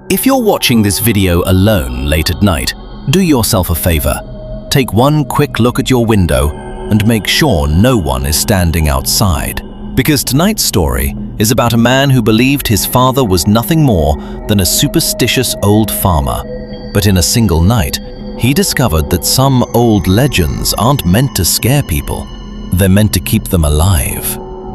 If you're watching this video alone late at night, do yourself a favor. Take one quick look at your window and make sure no one is standing outside. Because tonight's story is about a man who believed his father was nothing more than a superstitious old farmer. But in a single night, he discovered that some old legends aren't meant to scare people. They're meant to keep them alive.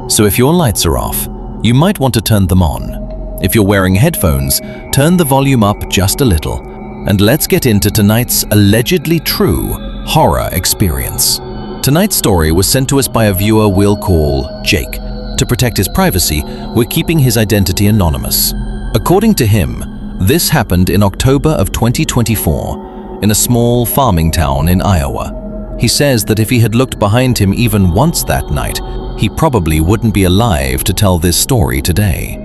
So if your lights are off, you might want to turn them on. If you're wearing headphones, turn the volume up just a little, and let's get into tonight's allegedly true horror experience. Tonight's story was sent to us by a viewer we'll call Jake. To protect his privacy, we're keeping his identity anonymous. According to him, this happened in October of 2024 in a small farming town in Iowa. He says that if he had looked behind him even once that night, he probably wouldn't be alive to tell this story today.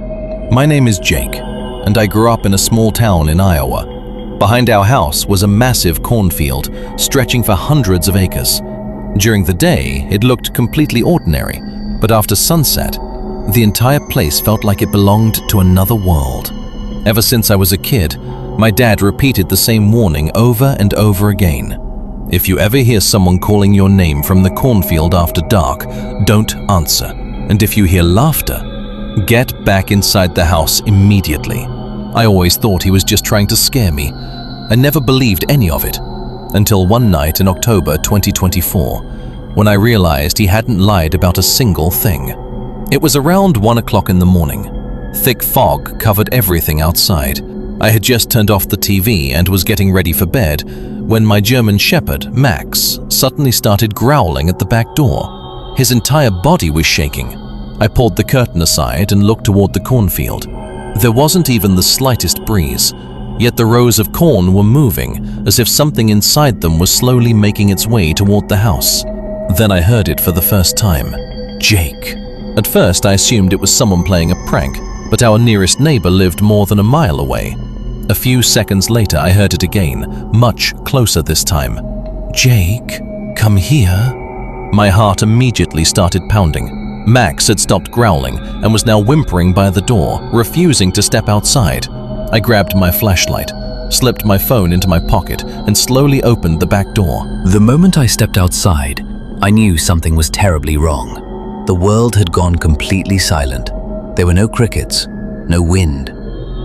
My name is Jake, and I grew up in a small town in Iowa. Behind our house was a massive cornfield stretching for hundreds of acres. During the day, it looked completely ordinary, but after sunset, the entire place felt like it belonged to another world. Ever since I was a kid, my dad repeated the same warning over and over again. If you ever hear someone calling your name from the cornfield after dark, don't answer. And if you hear laughter, get back inside the house immediately. I always thought he was just trying to scare me. I never believed any of it, until one night in October 2024, when I realized he hadn't lied about a single thing. It was around 1 o'clock in the morning. Thick fog covered everything outside. I had just turned off the TV and was getting ready for bed when my German Shepherd, Max, suddenly started growling at the back door. His entire body was shaking. I pulled the curtain aside and looked toward the cornfield. There wasn't even the slightest breeze, yet the rows of corn were moving as if something inside them was slowly making its way toward the house. Then I heard it for the first time. Jake. At first I assumed it was someone playing a prank, but our nearest neighbor lived more than a mile away. A few seconds later I heard it again, much closer this time. Jake, come here. My heart immediately started pounding. Max had stopped growling and was now whimpering by the door, refusing to step outside. I grabbed my flashlight, slipped my phone into my pocket, and slowly opened the back door. The moment I stepped outside, I knew something was terribly wrong. The world had gone completely silent. There were no crickets, no wind,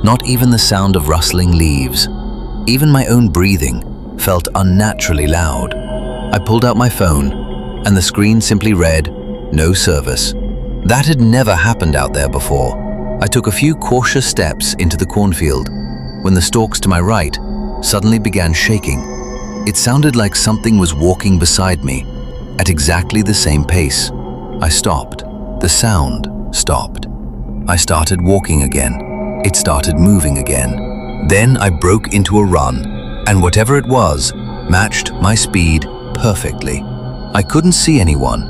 not even the sound of rustling leaves. Even my own breathing felt unnaturally loud. I pulled out my phone, and the screen simply read, "No service." That had never happened out there before. I took a few cautious steps into the cornfield when the stalks to my right suddenly began shaking. It sounded like something was walking beside me at exactly the same pace. I stopped. The sound stopped. I started walking again. It started moving again. Then I broke into a run, and whatever it was matched my speed perfectly. I couldn't see anyone,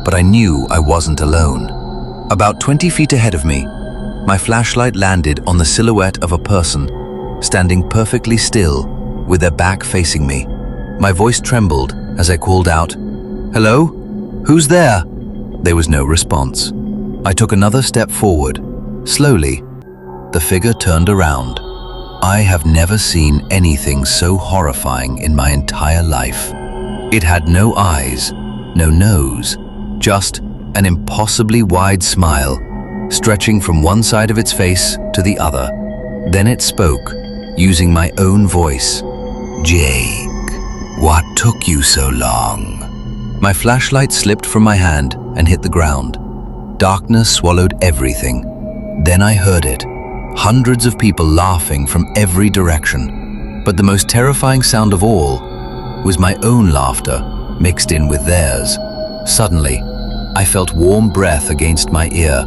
but I knew I wasn't alone. About 20 feet ahead of me, my flashlight landed on the silhouette of a person standing perfectly still with their back facing me. My voice trembled as I called out, "Hello? Who's there?" There was no response. I took another step forward. Slowly, the figure turned around. I have never seen anything so horrifying in my entire life. It had no eyes, no nose, just an impossibly wide smile, stretching from one side of its face to the other. Then it spoke, using my own voice. "Jake, what took you so long?" My flashlight slipped from my hand and hit the ground. Darkness swallowed everything. Then I heard it. Hundreds of people laughing from every direction. But the most terrifying sound of all was my own laughter mixed in with theirs. Suddenly, I felt warm breath against my ear,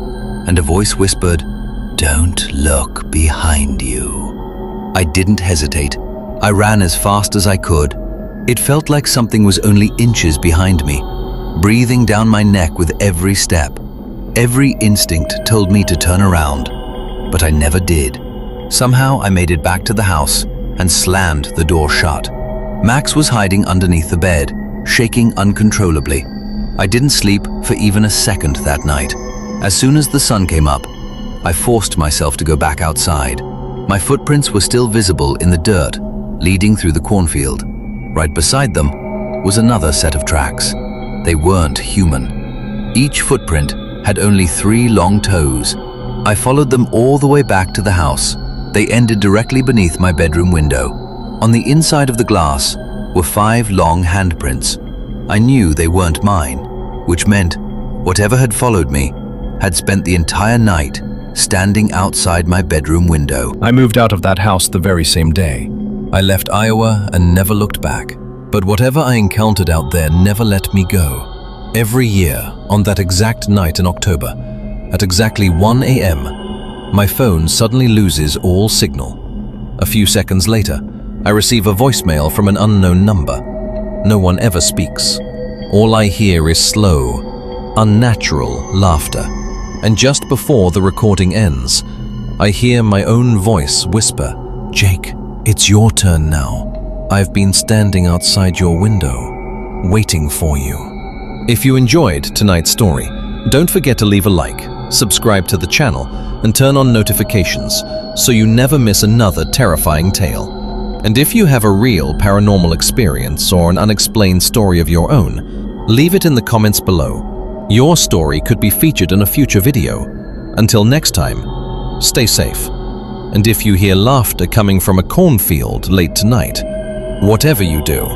and a voice whispered, "Don't look behind you." I didn't hesitate. I ran as fast as I could. It felt like something was only inches behind me, breathing down my neck with every step. Every instinct told me to turn around, but I never did. Somehow I made it back to the house and slammed the door shut. Max was hiding underneath the bed, shaking uncontrollably. I didn't sleep for even a second that night. As soon as the sun came up, I forced myself to go back outside. My footprints were still visible in the dirt, leading through the cornfield. Right beside them was another set of tracks. They weren't human. Each footprint had only 3 long toes. I followed them all the way back to the house. They ended directly beneath my bedroom window. On the inside of the glass were 5 long handprints. I knew they weren't mine, which meant whatever had followed me had spent the entire night standing outside my bedroom window. I moved out of that house the very same day. I left Iowa and never looked back. But whatever I encountered out there never let me go. Every year, on that exact night in October, at exactly 1 a.m., my phone suddenly loses all signal. A few seconds later, I receive a voicemail from an unknown number. No one ever speaks. All I hear is slow, unnatural laughter. And just before the recording ends, I hear my own voice whisper, "Jake, it's your turn now. I've been standing outside your window, waiting for you." If you enjoyed tonight's story, don't forget to leave a like, subscribe to the channel, and turn on notifications so you never miss another terrifying tale. And if you have a real paranormal experience or an unexplained story of your own, leave it in the comments below. Your story could be featured in a future video. Until next time, stay safe. And if you hear laughter coming from a cornfield late tonight, whatever you do,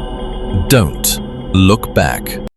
don't look back.